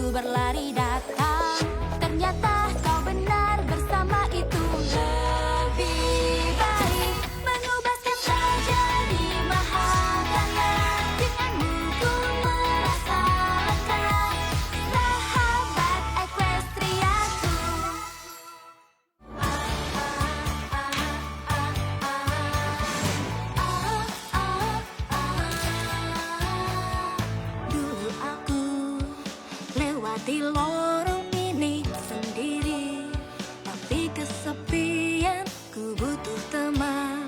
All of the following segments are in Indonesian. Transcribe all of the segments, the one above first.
Berlari datang, ternyata kau benar, bersama itu lebih baik. Mengubah sketsa jadi mahakarya, denganmu ku merasa lega. Sahabat Equestriaku. Dulu aku lewati lorong ini sendiri, tapi kesepian, ku butuh teman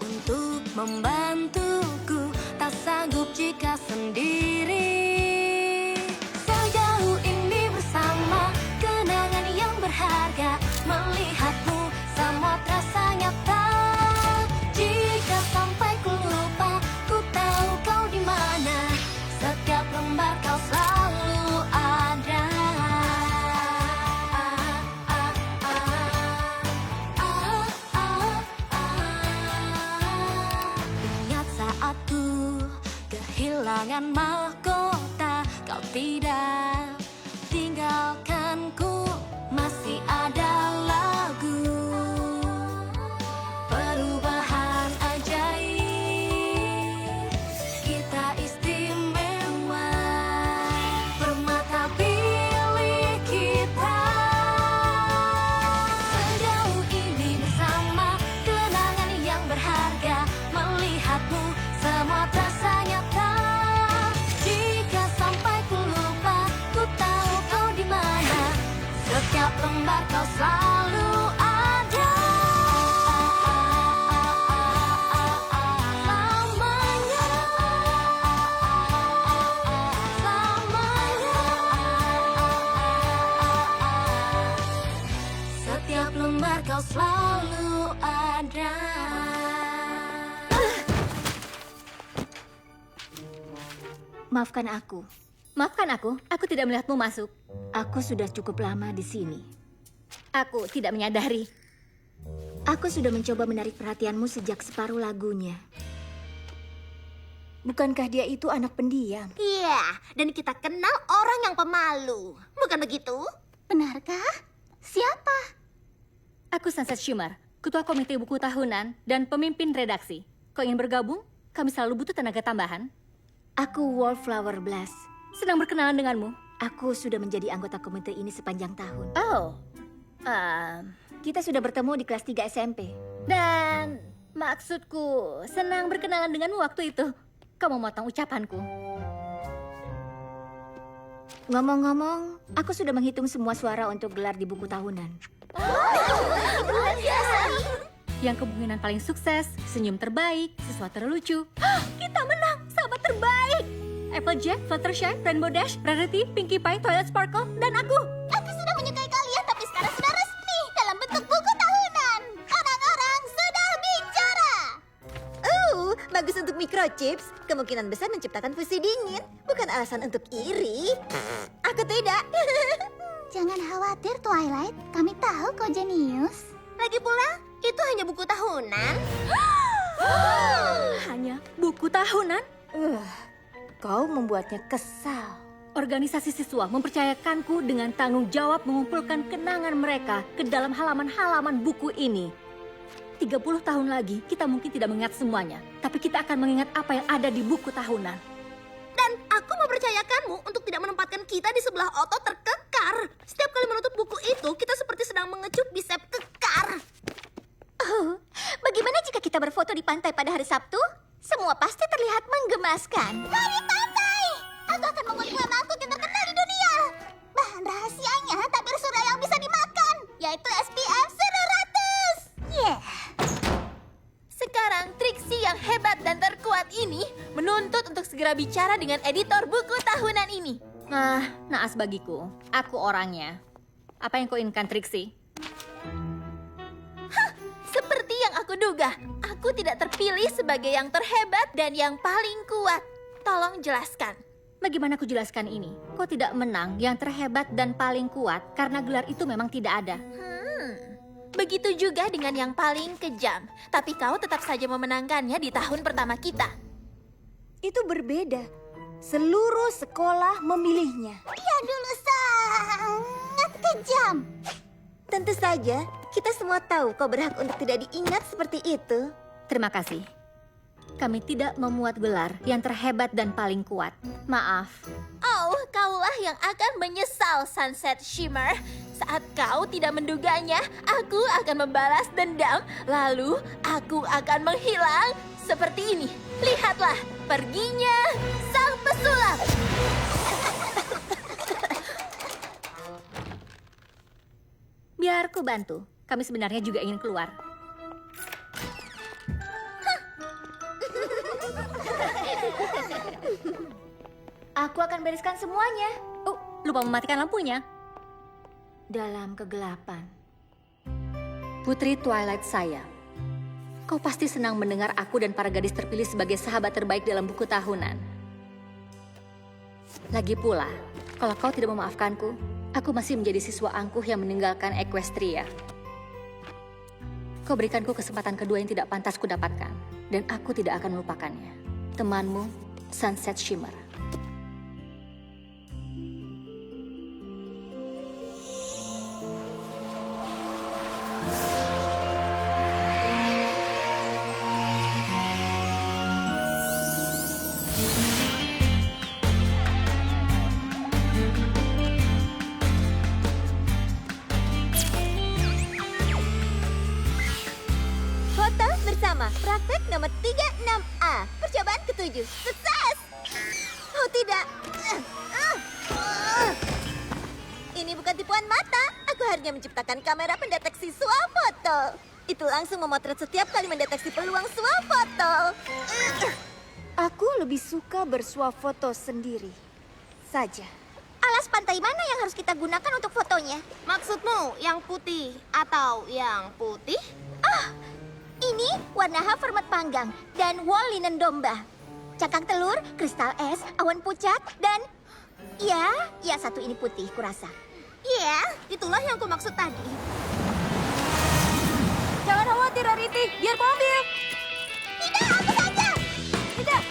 untuk membantuku, tak sanggup jika sendiri. Sejauh ini bersama kenangan yang berharga, melihatmu semua terasa nyata. Jika sampai ku lupa, ku tahu kau di mana, setiap lembar kau selalu ada. Ingat saat ku kehilangan mahkota, kau tidak tinggalkanku. Masih ada lagu perubahan ajaib, kita istimewa, permata pilih kita. Sejauh ini bersama kenangan yang berharga, melihatmu semua terasa nyata. Jika sampai ku lupa, ku tahu kau di mana, setiap lembar kau selalu ada. Selamanya, selamanya. Setiap lembar kau selalu ada. Maafkan aku. Maafkan aku tidak melihatmu masuk. Aku sudah cukup lama di sini. Aku tidak menyadari. Aku sudah mencoba menarik perhatianmu sejak separuh lagunya. Bukankah dia itu anak pendiam? Iya, dan kita kenal orang yang pemalu. Bukan begitu? Benarkah? Siapa? Aku Sunset Shimmer, ketua komite buku tahunan dan pemimpin redaksi. Kau ingin bergabung? Kami selalu butuh tenaga tambahan. Aku Wallflower Blast. Senang berkenalan denganmu. Aku sudah menjadi anggota komite ini sepanjang tahun. Oh, Kita sudah bertemu di kelas 3 SMP. dan maksudku senang berkenalan denganmu waktu itu. Kau memotong ucapanku. Ngomong-ngomong, aku sudah menghitung semua suara untuk gelar di buku tahunan. Yang kemungkinan paling sukses, senyum terbaik, sesuatu terlucu. Kita menang, sahabat terbaik. Applejack, Fluttershy, Rainbow Dash, Rarity, Pinkie Pie, Twilight Sparkle, dan aku. Aku sudah menyukai kalian, tapi sekarang sudah resmi dalam bentuk buku tahunan. Orang-orang sudah bicara. Bagus untuk microchips. Kemungkinan besar menciptakan fusi dingin. Bukan alasan untuk iri. Aku tidak. Jangan khawatir, Twilight. Kami tahu kau jenius. Lagi pula, itu hanya buku tahunan. Hanya buku tahunan? Kau membuatnya kesal. Organisasi siswa mempercayakanku dengan tanggung jawab mengumpulkan kenangan mereka ke dalam halaman-halaman buku ini. 30 tahun lagi, kita mungkin tidak mengingat semuanya. Tapi kita akan mengingat apa yang ada di buku tahunan. Dan aku mempercayakanmu untuk tidak menempatkan kita di sebelah otot terkekar. Setiap kali menutup buku itu, kita seperti sedang mengecup bisep kekar. Oh, bagaimana jika kita berfoto di pantai pada hari Sabtu? Semua pasti terlihat menggemaskan. Dari pantai! Aku akan membuat kue mangkuk yang terkenal di dunia. Bahan rahasianya tabir surya yang bisa dimakan, yaitu SPF 100. Yeah. Sekarang Trixie yang hebat dan terkuat ini menuntut untuk segera bicara dengan editor buku tahunan ini. Naas bagiku. Aku orangnya. Apa yang kau inginkan, Trixie? Seperti yang aku duga, aku tidak terpilih sebagai yang terhebat dan yang paling kuat. Tolong jelaskan. Bagaimana aku jelaskan ini? Kau tidak menang yang terhebat dan paling kuat karena gelar itu memang tidak ada. Begitu juga dengan yang paling kejam. Tapi kau tetap saja memenangkannya di tahun pertama kita. Itu berbeda. Seluruh sekolah memilihnya. Dia dulu sangat kejam. Tentu saja, kita semua tahu kau berhak untuk tidak diingat seperti itu. Terima kasih. Kami tidak memuat gelar yang terhebat dan paling kuat. Maaf. Oh, kaulah yang akan menyesal, Sunset Shimmer. Saat kau tidak menduganya, aku akan membalas dendam. Lalu, aku akan menghilang seperti ini. Lihatlah, perginya sang pesulap. Biar ku bantu. Kami sebenarnya juga ingin keluar. Aku akan bereskan semuanya. Oh, lupa mematikan lampunya. Dalam kegelapan. Putri Twilight saya. Kau pasti senang mendengar aku dan para gadis terpilih sebagai sahabat terbaik dalam buku tahunan. Lagi pula, kalau kau tidak memaafkanku, aku masih menjadi siswa angkuh yang meninggalkan Equestria. Kau berikanku kesempatan kedua yang tidak pantas kudapatkan, dan aku tidak akan melupakannya. Temanmu, Sunset Shimmer. Foto bersama praktek nomor 36A. Percobaan ke-7. Sukses! Oh tidak. Ini bukan tipuan mata. Aku hanya menciptakan kamera pendeteksi swafoto. Itu langsung memotret setiap kali mendeteksi peluang swafoto. Aku lebih suka bersuah foto sendiri saja. Alas pantai mana yang harus kita gunakan untuk fotonya? Maksudmu yang putih atau yang putih? Ini warna havermat panggang dan wol linen domba. Cakang telur, kristal es, awan pucat, dan... Ya satu ini putih kurasa. Iya, itulah yang kumaksud tadi. Jangan khawatir, Rarity. Biar ku ambil. Tidak, aku saja! Tidak,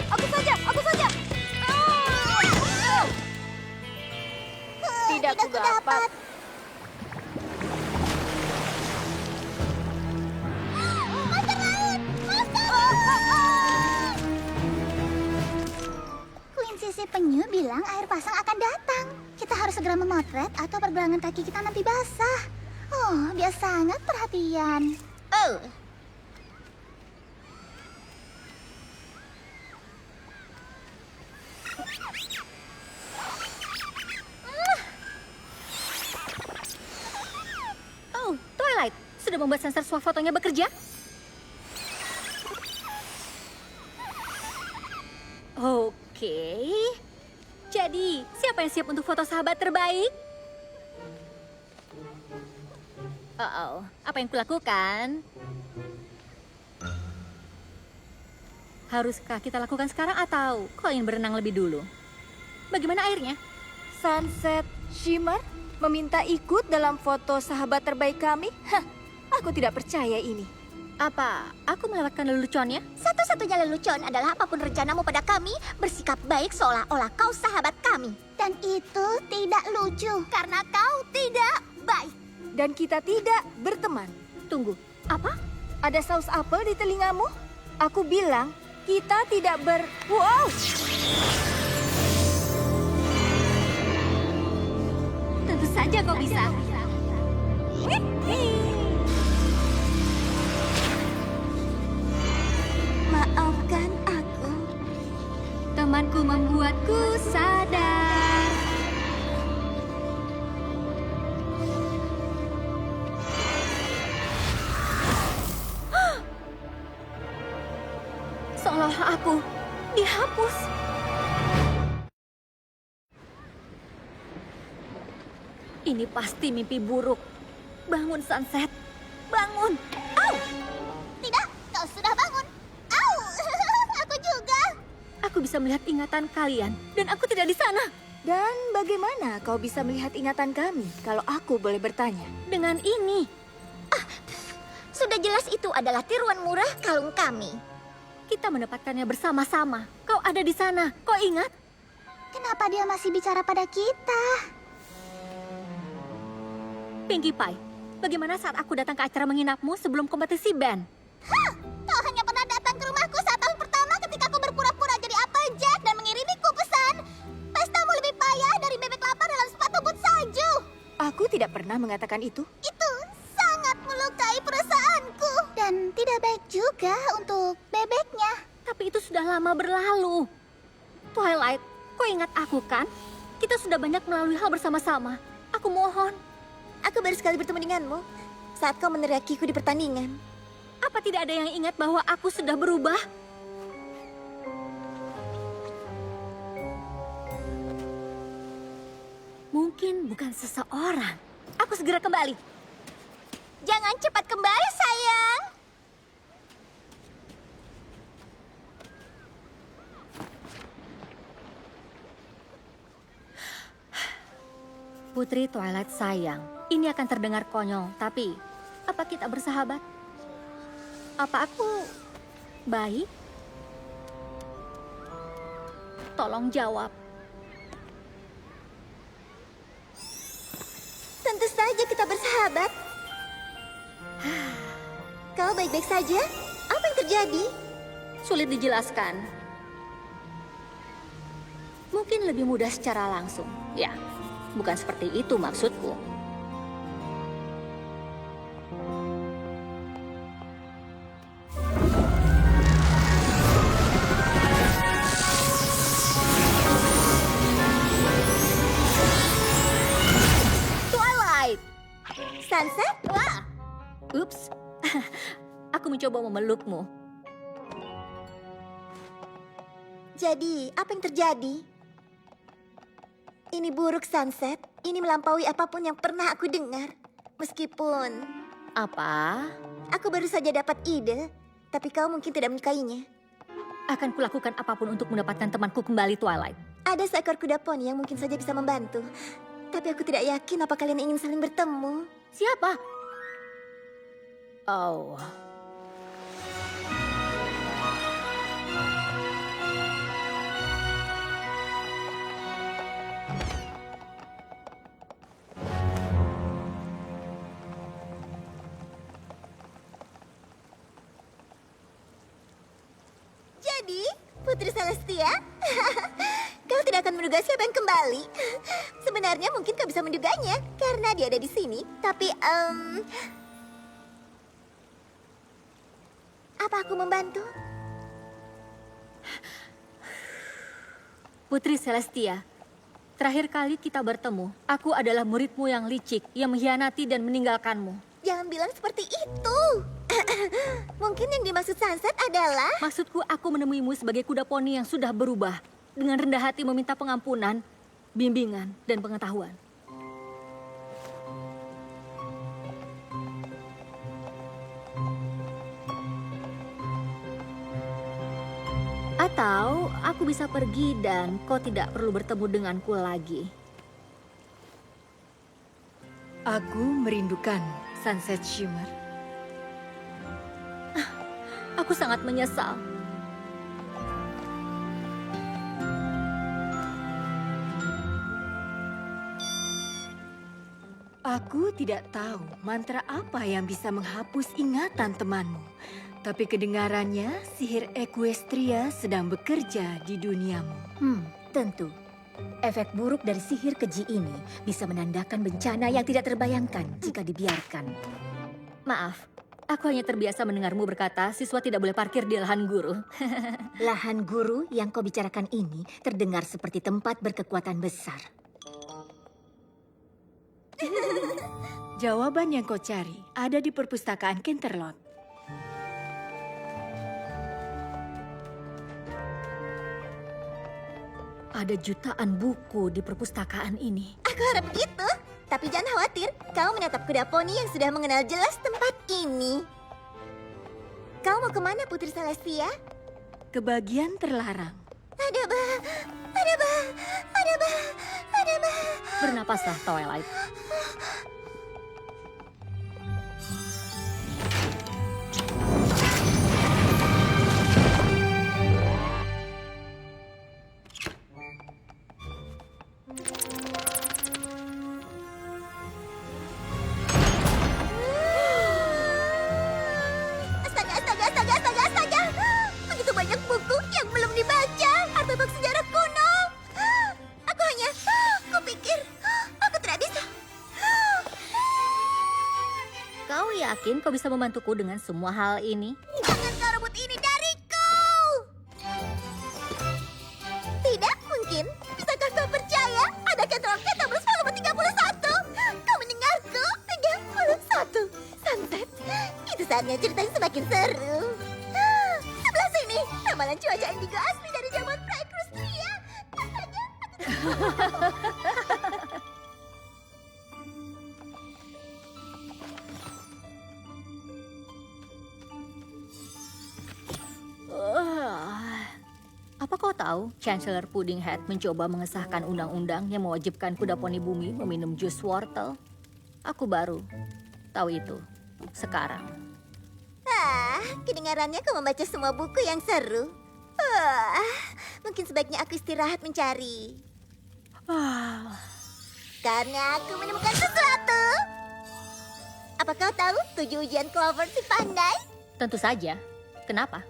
aku saja. Tidak kudapat. Monster laut! Queen Sisi Penyu bilang air pasang akan datang. Kita harus segera memotret atau pergelangan kaki kita nanti basah. Oh, dia sangat perhatian. Oh, Oh, Twilight, sudah membuat sensor swafotonya bekerja? Oke. Jadi, siapa yang siap untuk foto sahabat terbaik? Apa yang kulakukan? Haruskah kita lakukan sekarang atau kau ingin berenang lebih dulu? Bagaimana airnya? Sunset Shimmer meminta ikut dalam foto sahabat terbaik kami? Hah, aku tidak percaya ini. Apa aku melewatkan leluconnya? Satu-satunya lelucon adalah apapun rencanamu pada kami, bersikap baik seolah-olah kau sahabat kami. Dan itu tidak lucu, karena kau tidak baik. Dan kita tidak berteman. Tunggu, apa? Ada saus apel di telingamu? Aku bilang kita tidak Wow! Tentu saja kau bisa. Maafkan aku. Temanku membuatku sadar. Seolah aku dihapus. Ini pasti mimpi buruk. Bangun, Sunset. Bangun. Au! Tidak, kau sudah bangun. Au! Aku juga. Aku Aku bisa melihat ingatan kalian, dan aku tidak di sana. Dan bagaimana kau bisa melihat ingatan kami kalau aku boleh bertanya? Dengan ini, Sudah jelas itu adalah tiruan murah kalung kami. kita mendapatkannya bersama-sama. Kau ada di sana, kau ingat? Kenapa dia masih bicara pada kita? Pinkie Pie, bagaimana saat aku datang ke acara menginapmu sebelum kompetisi band? Kau hanya pernah datang ke rumahku saat tahun pertama ketika kau berpura-pura jadi Applejack dan mengirimiku pesan. Pestamu lebih payah dari bebek lapar dalam sepatu boot salju. Aku tidak pernah mengatakan itu. Itu sangat melukai perasaanku. Dan tidak baik juga untuk bebeknya. Tapi itu sudah lama berlalu. Twilight, kau ingat aku kan? Kita sudah banyak melalui hal bersama-sama. Aku mohon. Aku baru sekali bertemu denganmu saat kau meneriakiku di pertandingan. Apa tidak ada yang ingat bahwa aku sudah berubah? Mungkin bukan seseorang. Aku segera kembali. Jangan cepat kembali, sayang. Putri Twilight sayang, ini akan terdengar konyol, tapi apa kita bersahabat? Apa aku baik? Tolong jawab. Tentu saja kita bersahabat. Kau baik-baik saja? Apa yang terjadi? Sulit dijelaskan. Mungkin lebih mudah secara langsung. Ya, bukan seperti itu maksudku. Twilight! Sunset? Wah! Ups. Aku mencoba memelukmu. Jadi, apa yang terjadi? Ini buruk, Sunset. Ini melampaui apapun yang pernah aku dengar. Meskipun Apa? aku baru saja dapat ide, tapi kau mungkin tidak menyukainya. Akan kulakukan apapun untuk mendapatkan temanku kembali, Twilight. Ada seekor kuda poni yang mungkin saja bisa membantu. Tapi aku tidak yakin apa kalian ingin saling bertemu. Siapa? Oh. Jadi, Putri Celestia, kau tidak akan menduga siapa yang kembali. Sebenarnya mungkin kau bisa menduganya karena dia ada di sini. Tapi, apa aku membantu? Putri Celestia, terakhir kali kita bertemu, aku adalah muridmu yang licik, yang mengkhianati dan meninggalkanmu. Jangan bilang seperti itu. Mungkin yang dimaksud Sunset adalah... Maksudku, aku menemuimu sebagai kuda poni yang sudah berubah, dengan rendah hati meminta pengampunan, bimbingan, dan pengetahuan. Atau aku bisa pergi dan kau tidak perlu bertemu denganku lagi. Aku merindukan Sunset Shimmer. Aku sangat menyesal. Aku tidak tahu mantra apa yang bisa menghapus ingatan temanmu. Tapi kedengarannya sihir Equestria sedang bekerja di duniamu. Tentu. Efek buruk dari sihir keji ini bisa menandakan bencana yang tidak terbayangkan jika dibiarkan. Maaf, aku hanya terbiasa mendengarmu berkata siswa tidak boleh parkir di lahan guru. Lahan guru yang kau bicarakan ini terdengar seperti tempat berkekuatan besar. Jawaban yang kau cari ada di perpustakaan Canterlot. Ada jutaan buku di perpustakaan ini. Aku harap begitu. Tapi jangan khawatir, kau menatap kuda poni yang sudah mengenal jelas tempat ini. Kau mau kemana, Putri Celestia? Kebagian terlarang. Ada bah, ada bah, ada bah, ada bah. Bernapaslah, Twilight. Astaga, astaga, astaga, astaga, astaga. Begitu banyak buku yang belum dibaca. Artefak sejarah kuno. Aku hanya, kupikir, aku tidak bisa. Kau yakin kau bisa membantuku dengan semua hal ini? Jangan kau rebut ini dariku. Tidak mungkin. Bisakah kau percaya? Ada Ketroket tabel volume 31. Kau mendengarku? 31. Sunset. Itu saatnya ceritanya semakin seru. Sebelah sini. Ramalan cuaca indigo asli dari zaman Praekrustria. Katanya Apa kau tahu, Chancellor Puddinghead mencoba mengesahkan undang-undang yang mewajibkan kuda poni bumi meminum jus wortel? Aku baru tahu itu sekarang. Kedengarannya kau membaca semua buku yang seru. Mungkin sebaiknya aku istirahat mencari. Karena aku menemukan sesuatu. Apa kau tahu 7 ujian Clover si pandai? Tentu saja. Kenapa?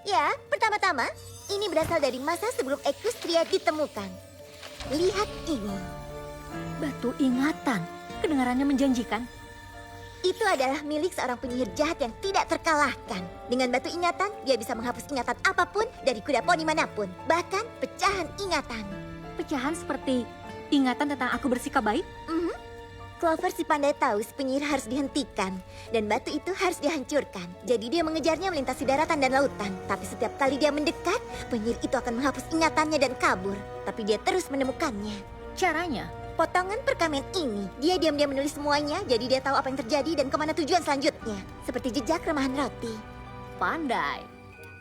Ya, pertama-tama, ini berasal dari masa sebelum Equestria ditemukan. Lihat ini. Batu ingatan. Kedengarannya menjanjikan. Itu adalah milik seorang penyihir jahat yang tidak terkalahkan. Dengan batu ingatan, dia bisa menghapus ingatan apapun dari kuda poni manapun. Bahkan pecahan ingatan. Pecahan seperti ingatan tentang aku bersikap baik? Clover si pandai tahu si penyihir harus dihentikan. Dan batu itu harus dihancurkan. Jadi dia mengejarnya melintasi daratan dan lautan. Tapi setiap kali dia mendekat, penyihir itu akan menghapus ingatannya dan kabur. Tapi dia terus menemukannya. Caranya? Potongan perkamen ini, dia diam-diam menulis semuanya, jadi dia tahu apa yang terjadi dan kemana tujuan selanjutnya. Seperti jejak remahan roti. Pandai.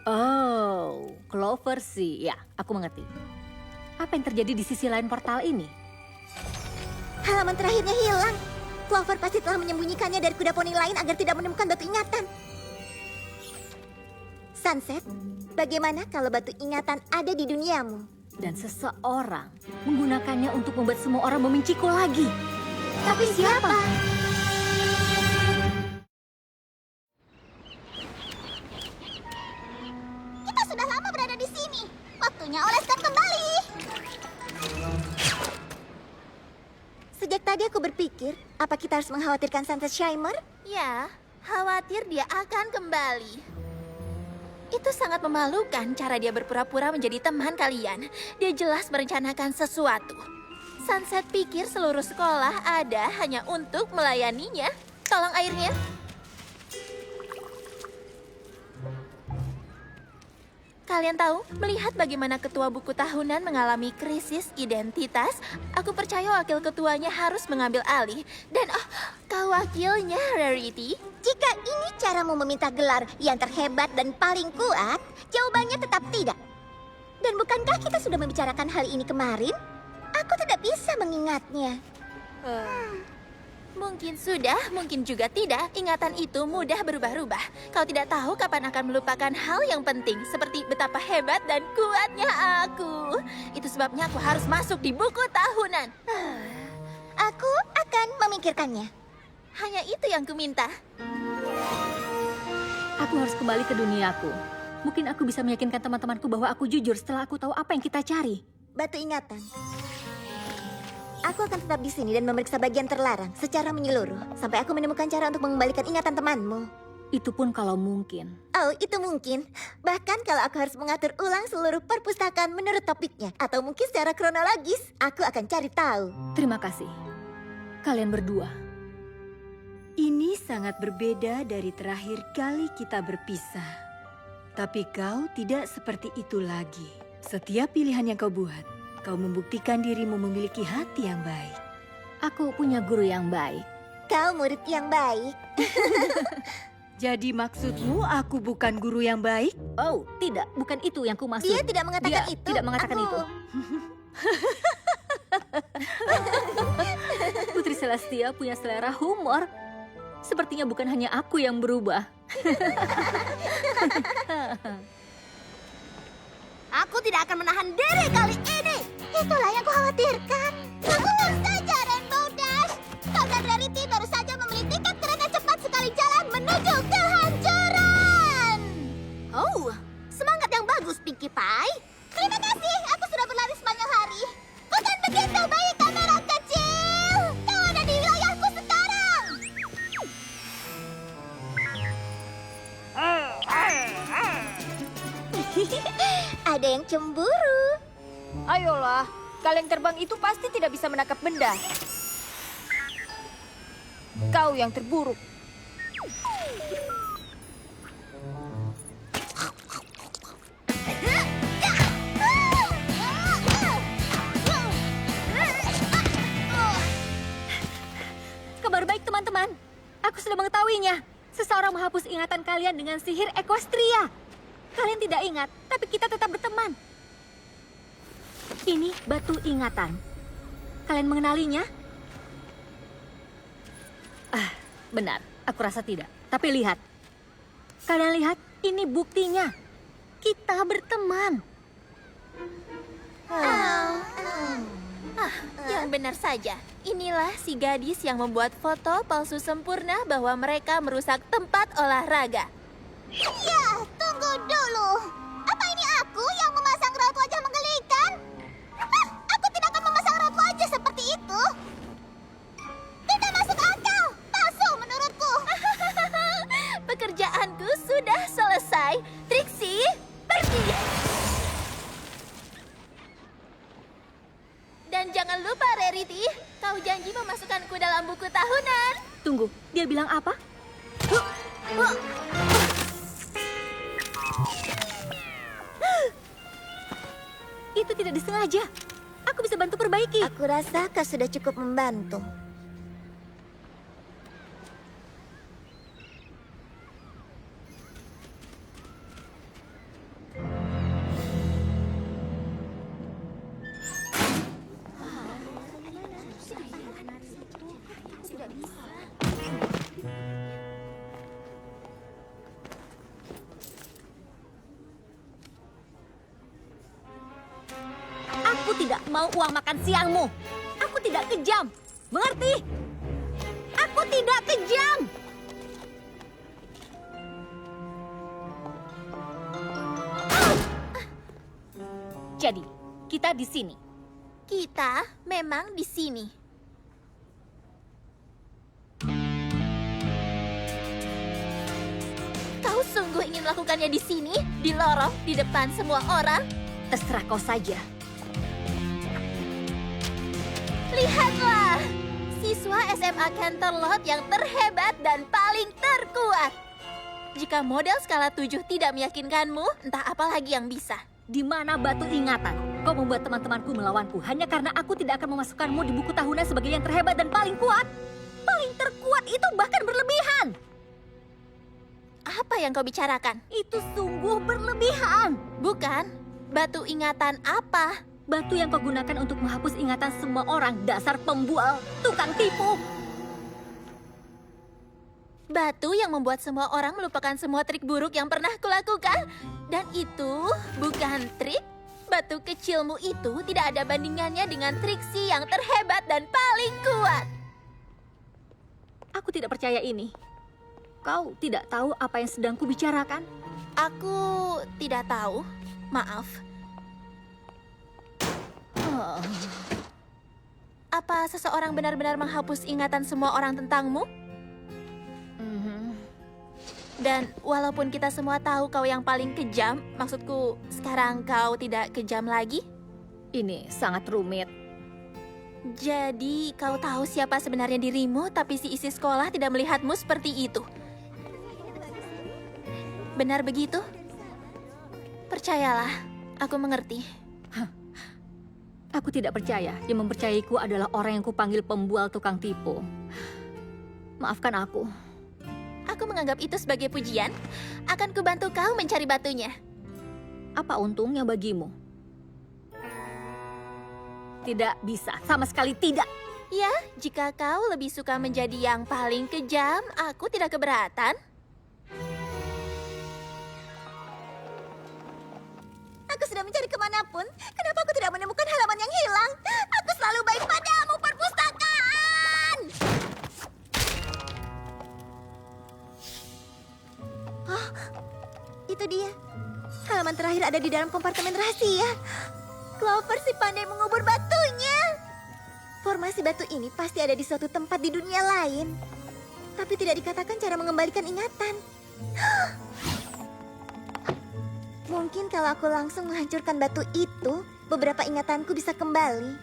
Oh, Clover sih. Ya, aku mengerti. Apa yang terjadi di sisi lain portal ini? Halaman terakhirnya hilang. Clover pasti telah menyembunyikannya dari kuda poni lain agar tidak menemukan batu ingatan. Sunset, bagaimana kalau batu ingatan ada di duniamu? Dan seseorang menggunakannya untuk membuat semua orang membenciku lagi. Tapi siapa? Kita sudah lama berada di sini. Waktunya oleskan kembali. Sejak tadi aku berpikir, apa kita harus mengkhawatirkan Sunset Shimmer? Ya, khawatir dia akan kembali. Itu sangat memalukan cara dia berpura-pura menjadi teman kalian. Dia jelas merencanakan sesuatu. Sunset pikir seluruh sekolah ada hanya untuk melayaninya. Tolong airnya. Kalian tahu, melihat bagaimana ketua buku tahunan mengalami krisis identitas, aku percaya wakil ketuanya harus mengambil alih. Dan kau wakilnya, Rarity. Jika ini caramu meminta gelar yang terhebat dan paling kuat, jawabannya tetap tidak. Dan bukankah kita sudah membicarakan hal ini kemarin? Aku tidak bisa mengingatnya. Mungkin sudah, mungkin juga tidak. Ingatan itu mudah berubah-ubah. Kau tidak tahu kapan akan melupakan hal yang penting, seperti betapa hebat dan kuatnya aku. Itu sebabnya aku harus masuk di buku tahunan. Aku akan memikirkannya. Hanya itu yang kuminta. Aku harus kembali ke duniaku. Mungkin aku bisa meyakinkan teman-temanku bahwa aku jujur setelah aku tahu apa yang kita cari. Batu ingatan. Aku akan tetap di sini dan memeriksa bagian terlarang secara menyeluruh sampai aku menemukan cara untuk mengembalikan ingatan temanmu. Itu pun kalau mungkin. Oh, itu mungkin. Bahkan kalau aku harus mengatur ulang seluruh perpustakaan menurut topiknya atau mungkin secara kronologis, aku akan cari tahu. Terima kasih. Kalian berdua. Ini sangat berbeda dari terakhir kali kita berpisah. Tapi kau tidak seperti itu lagi. Setiap pilihan yang kau buat, kau membuktikan dirimu memiliki hati yang baik. Aku punya guru yang baik. Kau murid yang baik. Jadi maksudmu aku bukan guru yang baik? Oh, tidak. Bukan itu yang ku maksud. Dia tidak mengatakan Dia itu. tidak mengatakan Aku- itu. Putri Celestia punya selera humor. Sepertinya bukan hanya aku yang berubah. Aku tidak akan menahan diri kali ini. Itulah yang kukhawatirkan. Lakukan saja, Rainbow Dash. Kau dan Rarity baru saja membeli tiket kereta cepat sekali jalan menuju kehancuran. Oh, semangat yang bagus, Pinkie Pie. Terima kasih, aku sudah berlari sepanjang hari. Bukan begitu, bayi kamera kecil. Kau ada di wilayahku sekarang. Ada yang cemburu. Ayolah, kaleng terbang itu pasti tidak bisa menangkap benda. Kau yang terburuk. Kabar baik teman-teman. Aku sudah mengetahuinya. Seseorang menghapus ingatan kalian dengan sihir Equestria. Kalian tidak ingat, tapi kita tetap berteman. Ini batu ingatan. Kalian mengenalinya? Ah, benar. Aku rasa tidak. Tapi lihat. Kalian lihat, ini buktinya. Kita berteman. Yang benar saja. Inilah si gadis yang membuat foto palsu sempurna bahwa mereka merusak tempat olahraga. Ya, tunggu dulu. Apa ini aku yang memasang raut wajah menggelikan? Hah, aku tidak akan memasang raut wajah seperti itu. Tidak masuk akal. Palsu menurutku. Pekerjaanku sudah selesai. Trixie, pergi. Dan jangan lupa, Rarity, kau janji memasukkanku dalam buku tahunan. Tunggu, dia bilang apa? Itu tidak disengaja. Aku bisa bantu perbaiki. Aku rasa kau sudah cukup membantu. Aku tidak mau uang makan siangmu. Aku tidak kejam. Mengerti? Aku tidak kejam. Jadi, kita di sini. Kita memang di sini. Kau sungguh ingin melakukannya di sini, di lorong, di depan semua orang? Terserah kau saja. Lihatlah, siswa SMA Canterlot yang terhebat dan paling terkuat. Jika model skala 7 tidak meyakinkanmu, entah apa lagi yang bisa. Di mana batu ingatan? Kau membuat teman-temanku melawanku hanya karena aku tidak akan memasukkanmu di buku tahunan sebagai yang terhebat dan paling kuat. Paling terkuat itu bahkan berlebihan. Apa yang kau bicarakan? Itu sungguh berlebihan. Bukan, batu ingatan apa? Batu yang kau gunakan untuk menghapus ingatan semua orang, dasar pembual, tukang tipu. Batu yang membuat semua orang melupakan semua trik buruk yang pernah kulakukan. Dan itu bukan trik. Batu kecilmu itu tidak ada bandingannya dengan Trixie yang terhebat dan paling kuat. Aku tidak percaya ini. Kau tidak tahu apa yang sedang kubicarakan? Aku tidak tahu. Maaf. Oh. Apa seseorang benar-benar menghapus ingatan semua orang tentangmu? Dan walaupun kita semua tahu kau yang paling kejam, maksudku sekarang kau tidak kejam lagi? Ini sangat rumit. Jadi kau tahu siapa sebenarnya dirimu, tapi si isi sekolah tidak melihatmu seperti itu. Benar begitu? Percayalah, aku mengerti. Aku tidak percaya. Yang mempercayaiku adalah orang yang kupanggil pembual tukang tipu. Maafkan aku. aku menganggap itu sebagai pujian, akan kubantu kau mencari batunya. Apa untungnya bagimu? Tidak bisa, sama sekali tidak. Ya, jika kau lebih suka menjadi yang paling kejam, aku tidak keberatan. Aku sudah mencari kemanapun. Kenapa aku tidak menemukan halaman yang hilang? Aku selalu baik padamu, perpustakaan! Oh, itu dia. Halaman terakhir ada di dalam kompartemen rahasia. Clover si pandai mengubur batunya. Formasi batu ini pasti ada di suatu tempat di dunia lain. Tapi tidak dikatakan cara mengembalikan ingatan. Mungkin kalau aku langsung menghancurkan batu itu, beberapa ingatanku bisa kembali.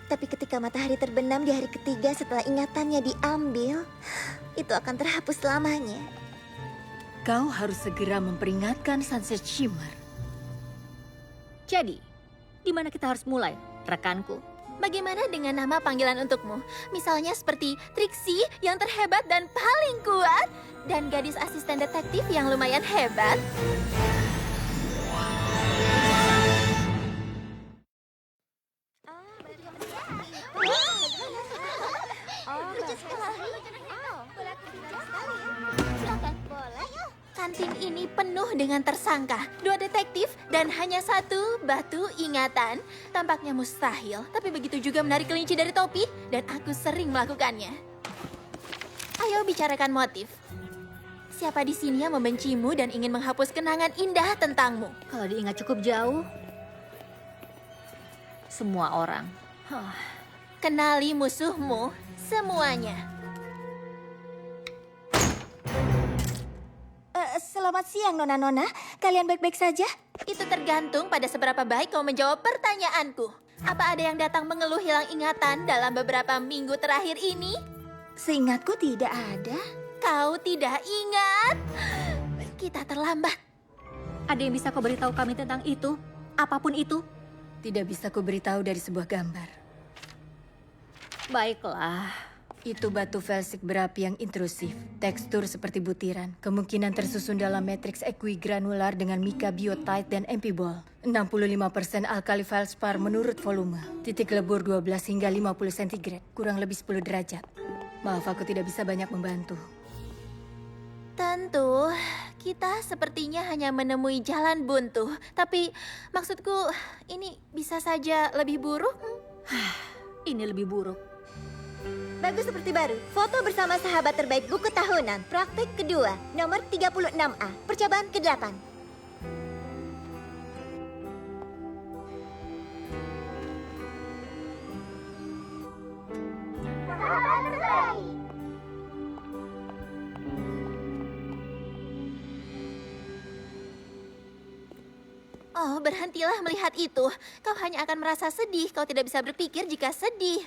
Tapi ketika matahari terbenam di hari ketiga setelah ingatannya diambil, itu akan terhapus selamanya. Kau harus segera memperingatkan Sunset Shimmer. Jadi, di mana kita harus mulai, rekanku? Bagaimana dengan nama panggilan untukmu? Misalnya seperti Trixie yang terhebat dan paling kuat, dan gadis asisten detektif yang lumayan hebat. Kantin ini penuh dengan tersangka, 2 detektif, dan hanya 1 batu ingatan. Tampaknya mustahil, tapi begitu juga menarik kelinci dari topi, dan aku sering melakukannya. Ayo bicarakan motif. Siapa di sini yang membencimu dan ingin menghapus kenangan indah tentangmu? Kalau diingat cukup jauh, semua orang. Kenali musuhmu semuanya. Selamat siang, Nona-Nona. Kalian baik-baik saja? Itu tergantung pada seberapa baik kau menjawab pertanyaanku. Apa ada yang datang mengeluh hilang ingatan dalam beberapa minggu terakhir ini? Seingatku tidak ada. Kau tidak ingat? Kita terlambat. Ada yang bisa kau beritahu kami tentang itu? Apapun itu? Tidak bisa kuberitahu dari sebuah gambar. Baiklah. Itu batu felsik berapi yang intrusif, tekstur seperti butiran, kemungkinan tersusun dalam matriks equigranular dengan mica biotite dan empibol. 65% alkali feldspar menurut volume, titik lebur 12 hingga 50 cm, kurang lebih 10 derajat. Maaf, aku tidak bisa banyak membantu. Tentu, kita sepertinya hanya menemui jalan buntu. Tapi maksudku, ini bisa saja lebih buruk. Ini lebih buruk. Bagus seperti baru. Foto bersama sahabat terbaik buku tahunan. Praktik kedua, nomor 36A. Percobaan ke-8. Oh, berhentilah melihat itu. Kau hanya akan merasa sedih. Kau tidak bisa berpikir jika sedih.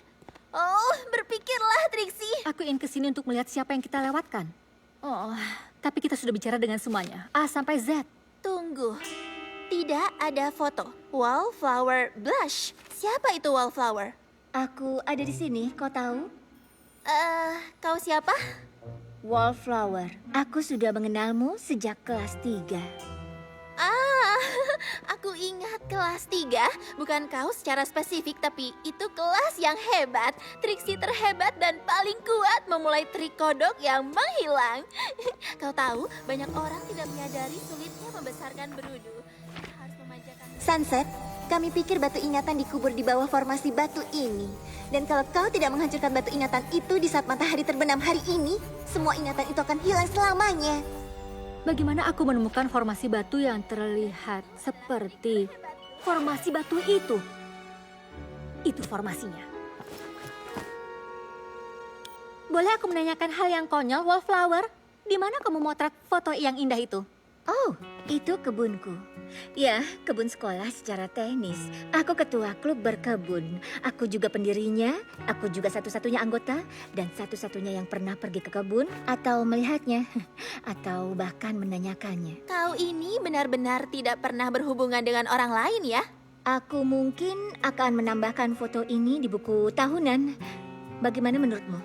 Oh, berpikirlah, Trixie. Aku ingin kesini untuk melihat siapa yang kita lewatkan. Oh, tapi kita sudah bicara dengan semuanya. A sampai Z. Tunggu. Tidak ada foto. Wallflower blush. Siapa itu Wallflower? Aku ada di sini, kau tahu? Kau siapa? Wallflower. Aku sudah mengenalmu sejak kelas 3. Aku ingat kelas 3. Bukan kau secara spesifik, tapi itu kelas yang hebat. Trixie terhebat dan paling kuat memulai trik kodok yang menghilang. Kau tahu, banyak orang tidak menyadari sulitnya membesarkan berudu. Kita harus memanjakan... Sunset, kami pikir batu ingatan dikubur di bawah formasi batu ini. Dan kalau kau tidak menghancurkan batu ingatan itu di saat matahari terbenam hari ini, semua ingatan itu akan hilang selamanya. Bagaimana aku menemukan formasi batu yang terlihat seperti formasi batu itu? Itu formasinya. Boleh aku menanyakan hal yang konyol, Wallflower? Di mana kamu motret foto yang indah itu? Oh, itu kebunku. Ya, kebun sekolah secara teknis. Aku ketua klub berkebun. Aku juga pendirinya. Aku juga satu-satunya anggota. Dan satu-satunya yang pernah pergi ke kebun atau melihatnya. Atau bahkan menanyakannya. Kau ini benar-benar tidak pernah berhubungan dengan orang lain ya? Aku mungkin akan menambahkan foto ini di buku tahunan. Bagaimana menurutmu?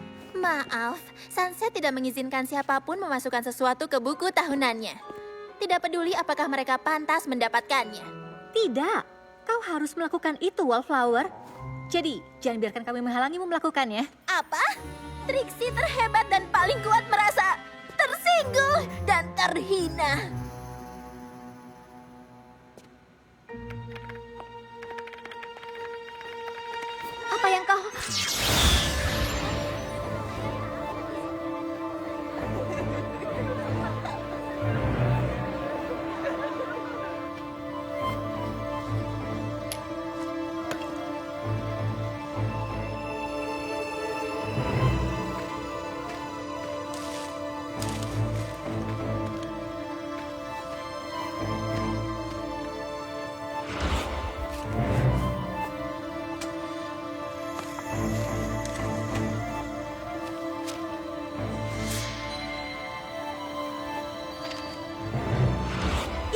Maaf, Sunset tidak mengizinkan siapapun memasukkan sesuatu ke buku tahunannya. Tidak peduli apakah mereka pantas mendapatkannya. Tidak, kau harus melakukan itu, Wallflower. Jadi, jangan biarkan kami menghalangimu melakukannya. Apa? Trixie terhebat dan paling kuat merasa tersinggung dan terhina. Apa yang kau...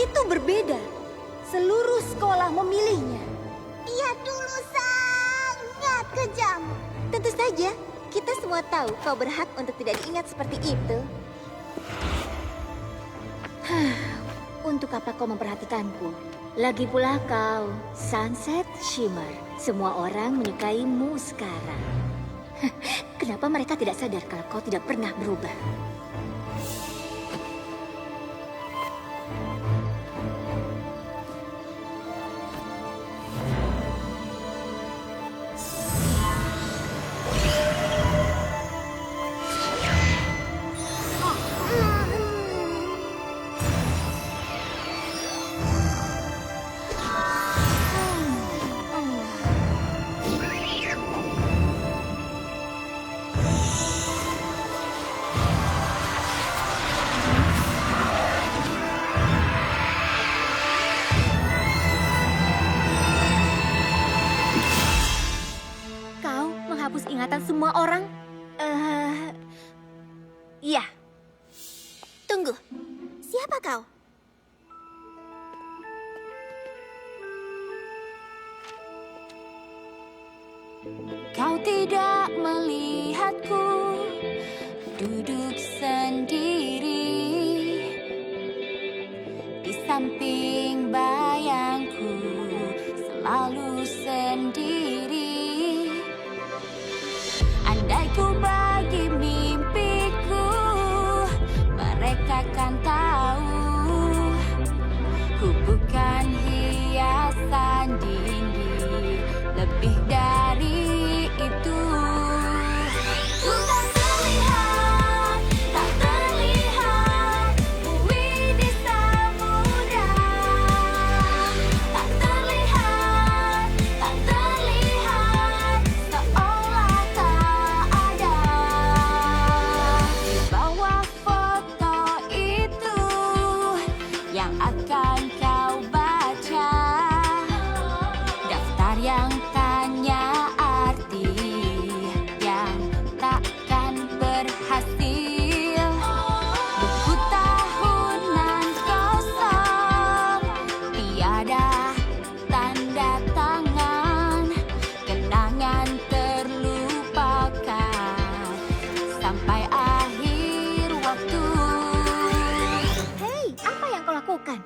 Itu berbeda. Seluruh sekolah memilihnya. Dia dulu sangat kejam. Tentu saja, kita semua tahu kau berhak untuk tidak diingat seperti itu. Untuk apa kau memperhatikanku? Lagi pula kau, Sunset Shimmer. Semua orang menyukaimu sekarang. Kenapa mereka tidak sadar kalau kau tidak pernah berubah? Kau menghapus ingatan semua orang? Iya, Tunggu, siapa kau? Kau tidak melihatku duduk sendiri di samping bayangku, selalu sendiri. Andai ku bagi mimpiku, mereka kan tahu ku bukan hiasan dinding, lebih dari itu. Ku tak terlihat, tak terlihat bumi di samudra. Tak terlihat, tak terlihat, seolah tak ada. Di bawah foto itu yang akan kau baca, daftar yang tanya arti yang takkan berhasil, buku tahunan kosong, tiada tanda tangan, kenangan terlupakan sampai akhir waktu. hei, apa yang kau lakukan?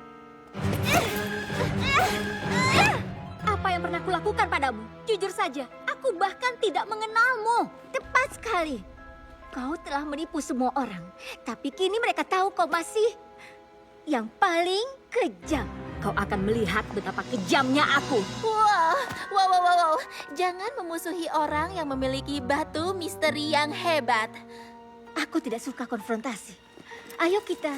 Apa yang pernah kulakukan padamu? Jujur saja, aku bahkan tidak mengenalmu. Tepat sekali. Kau telah menipu semua orang, tapi kini mereka tahu kau masih yang paling kejam. Kau akan melihat betapa kejamnya aku. Wow. Jangan memusuhi orang yang memiliki batu misteri yang hebat. Aku tidak suka konfrontasi. Ayo kita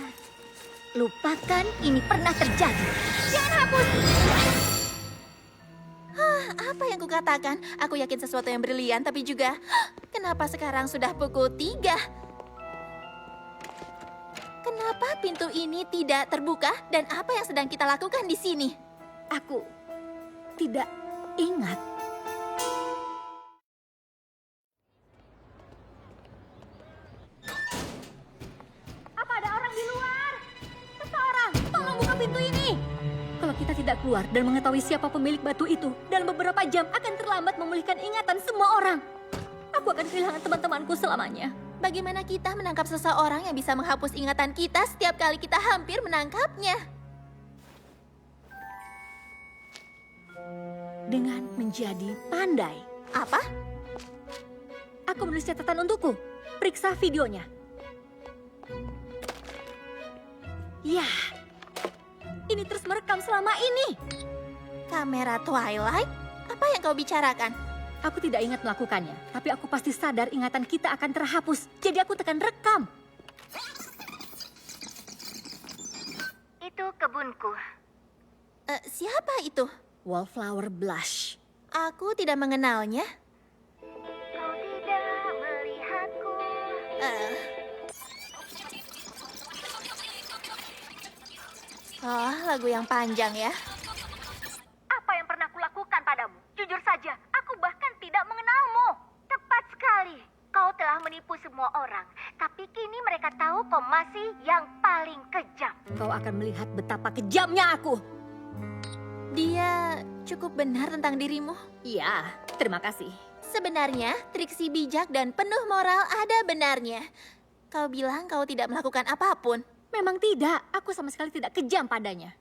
lupakan ini pernah terjadi. Jangan hapus. Apa yang kukatakan? Aku yakin sesuatu yang brilian, tapi juga kenapa sekarang sudah pukul 3? Kenapa pintu ini tidak terbuka dan apa yang sedang kita lakukan di sini? Aku tidak ingat. Apa ada orang di luar? Seseorang, tolong buka pintu ini. Kalau kita tidak keluar dan mengetahui siapa pemilik batu itu, dalam beberapa jam akan terlambat memulihkan ingatan semua orang. Aku aku akan kehilangan teman-temanku selamanya. Bagaimana kita menangkap seseorang yang bisa menghapus ingatan kita setiap kali kita hampir menangkapnya? Dengan menjadi pandai. Apa? Aku menulis catatan untukku. Periksa videonya. Ya, ini terus merekam selama ini. Kamera Twilight? Apa yang kau bicarakan? Aku tidak ingat melakukannya, tapi aku pasti sadar ingatan kita akan terhapus. Jadi aku tekan rekam. Itu kebunku. Siapa itu? Wallflower Blush. Aku tidak mengenalnya. Kau tidak melihatku. Oh, lagu yang panjang ya. Apa yang pernah kulakukan padamu? Jujur saja, aku bahkan tidak mengenalmu. Tepat sekali. Kau telah menipu semua orang. Tapi kini mereka tahu kau masih yang paling kejam. Kau akan melihat betapa kejamnya aku. Dia cukup benar tentang dirimu. Iya, terima kasih. Sebenarnya, Trixie bijak dan penuh moral ada benarnya. Kau bilang kau tidak melakukan apapun. Memang tidak, aku sama sekali tidak kejam padanya.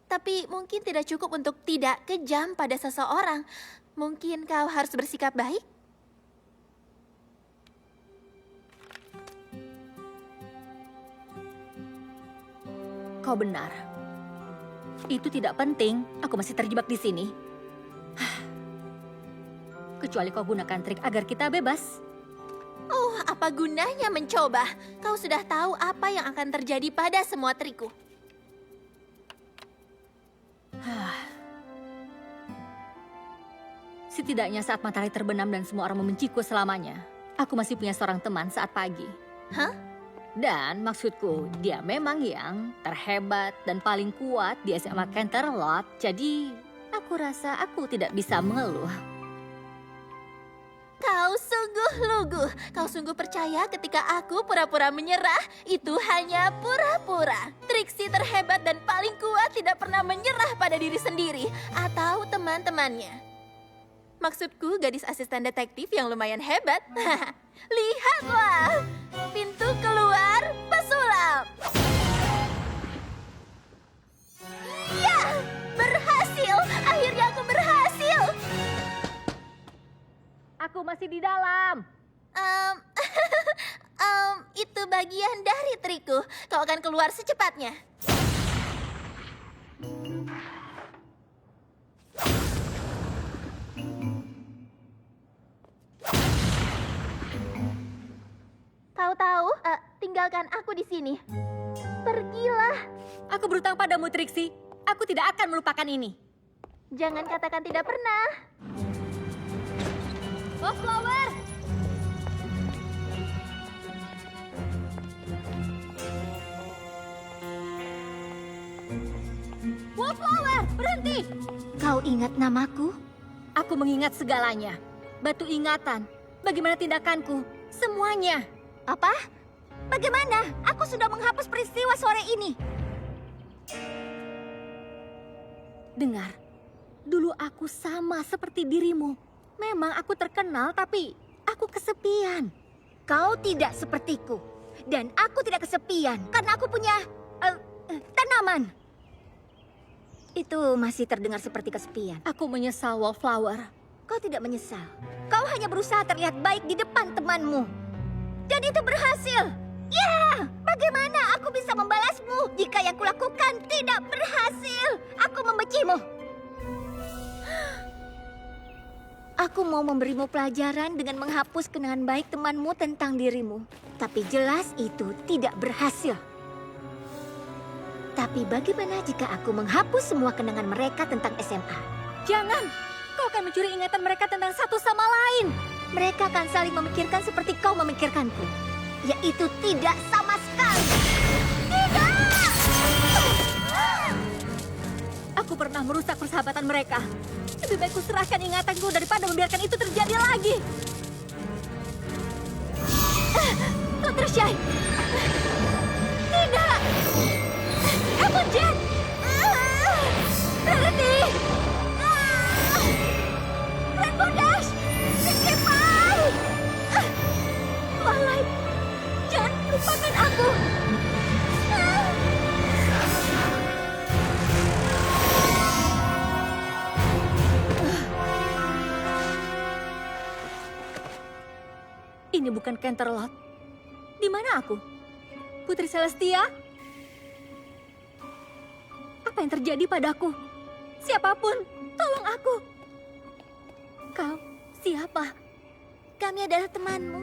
Tapi mungkin tidak cukup untuk tidak kejam pada seseorang. Mungkin kau harus bersikap baik. Kau benar. Itu tidak penting, aku masih terjebak di sini. Kecuali kau gunakan trik agar kita bebas. Oh, apa gunanya mencoba? Kau sudah tahu apa yang akan terjadi pada semua trikku. Setidaknya saat matahari terbenam dan semua orang membenciku selamanya, aku masih punya seorang teman saat pagi. Hah? Dan maksudku, dia memang yang terhebat dan paling kuat di SMA Canterlot, jadi aku rasa aku tidak bisa mengeluh. Kau sungguh lugu. Kau sungguh percaya ketika aku pura-pura menyerah, itu hanya pura-pura. Trixie terhebat dan paling kuat tidak pernah menyerah pada diri sendiri atau teman-temannya. Maksudku gadis asisten detektif yang lumayan hebat. Lihatlah, pintu keluar pesulap. Ya, berhasil. Akhirnya aku berhasil. Aku masih di dalam. Itu bagian dari trikku. Kau akan keluar secepatnya. Kau tahu, tinggalkan aku di sini. Pergilah. Aku berutang padamu, Trixie. Aku tidak akan melupakan ini. Jangan katakan tidak pernah. Wallflower! Wallflower, berhenti! Kau ingat namaku? Aku mengingat segalanya. Batu ingatan. Bagaimana tindakanku? Semuanya. Apa? Bagaimana? Aku sudah menghapus peristiwa sore ini. Dengar, dulu aku sama seperti dirimu. Memang aku terkenal, tapi aku kesepian. Kau tidak sepertiku. Dan aku tidak kesepian karena aku punya tanaman. Itu masih terdengar seperti kesepian. Aku menyesal, Wallflower. Kau tidak menyesal. Kau hanya berusaha terlihat baik di depan temanmu. Dan itu berhasil. Ya, bagaimana aku bisa membalasmu jika yang kulakukan tidak berhasil? Aku membencimu. Aku mau memberimu pelajaran dengan menghapus kenangan baik temanmu tentang dirimu. Tapi jelas itu tidak berhasil. Tapi bagaimana jika aku menghapus semua kenangan mereka tentang SMA? Jangan! Kau akan mencuri ingatan mereka tentang satu sama lain. Mereka akan saling memikirkan seperti kau memikirkanku. Yaitu tidak sama sekali. Tidak! Aku pernah merusak persahabatan mereka. Lebih baik ku serahkan ingatanku daripada membiarkan itu terjadi lagi. Fluttershy! Tidak! Applejack! Rarity! Rainbow Dash! Pinkie Pie! aku. Ini bukan Canterlot. Di mana aku? Putri Celestia? Apa yang terjadi padaku? Siapapun, tolong aku. Kau siapa? Kami adalah temanmu.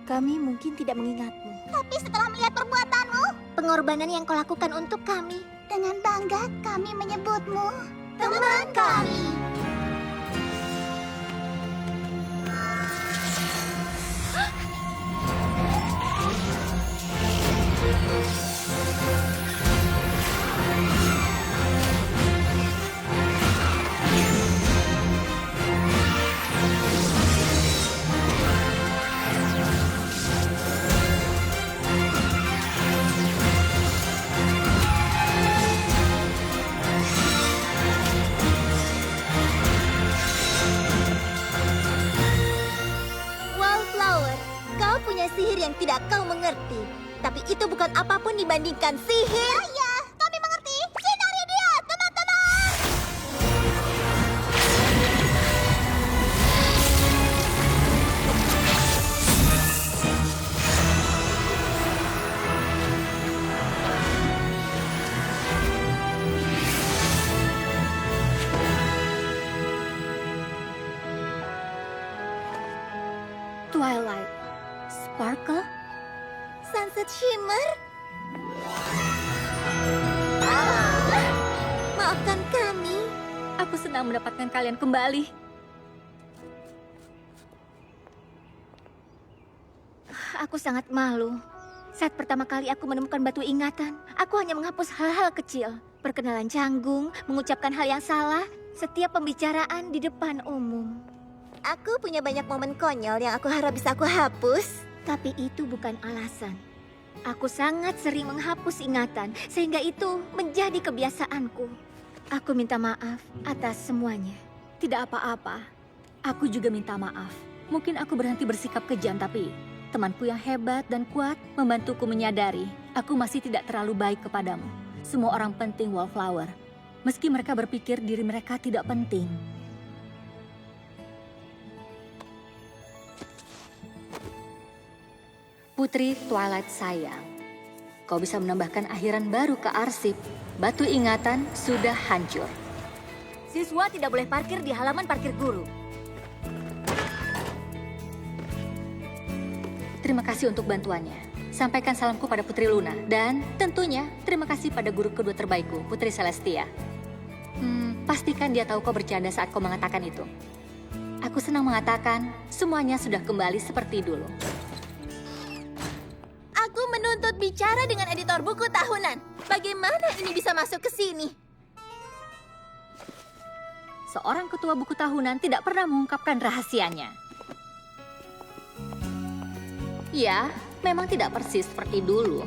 Kami mungkin tidak mengingatmu. Tapi setelah melihat perbuatanmu, pengorbanan yang kau lakukan untuk kami, dengan bangga kami menyebutmu teman kami. Wallflower, kau punya sihir yang tidak kau mengerti. Tapi itu bukan apapun dibandingkan sihir. Ya, kami mengerti. Sinari dia, teman-teman! Twilight, Sparkle, Sunset Shimmer? Maafkan kami. aku senang mendapatkan kalian kembali. Aku sangat malu. Saat pertama kali aku menemukan batu ingatan, aku hanya menghapus hal-hal kecil. Perkenalan canggung, mengucapkan hal yang salah, setiap pembicaraan di depan umum. Aku punya banyak momen konyol yang aku harap bisa aku hapus. Tapi itu bukan alasan. Aku sangat sering menghapus ingatan, sehingga itu menjadi kebiasaanku. Aku minta maaf atas semuanya. Tidak apa-apa. Aku juga minta maaf. Mungkin aku berhenti bersikap kejam, tapi temanku yang hebat dan kuat membantuku menyadari aku masih tidak terlalu baik kepadamu. Semua orang penting, Wallflower. Meski mereka berpikir diri mereka tidak penting. Putri Twilight sayang, kau bisa menambahkan akhiran baru ke arsip. Batu ingatan sudah hancur. Siswa tidak boleh parkir di halaman parkir guru. Terima kasih untuk bantuannya. Sampaikan salamku pada Putri Luna. Dan tentunya terima kasih pada guru kedua terbaikku, Putri Celestia. Pastikan dia tahu kau bercanda saat kau mengatakan itu. Aku senang mengatakan semuanya sudah kembali seperti dulu. Aku menuntut bicara dengan editor buku tahunan. Bagaimana ini bisa masuk ke sini? Seorang ketua buku tahunan tidak pernah mengungkapkan rahasianya. Ya, memang tidak persis seperti dulu.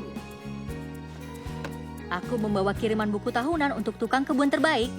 Aku membawa kiriman buku tahunan untuk tukang kebun terbaik.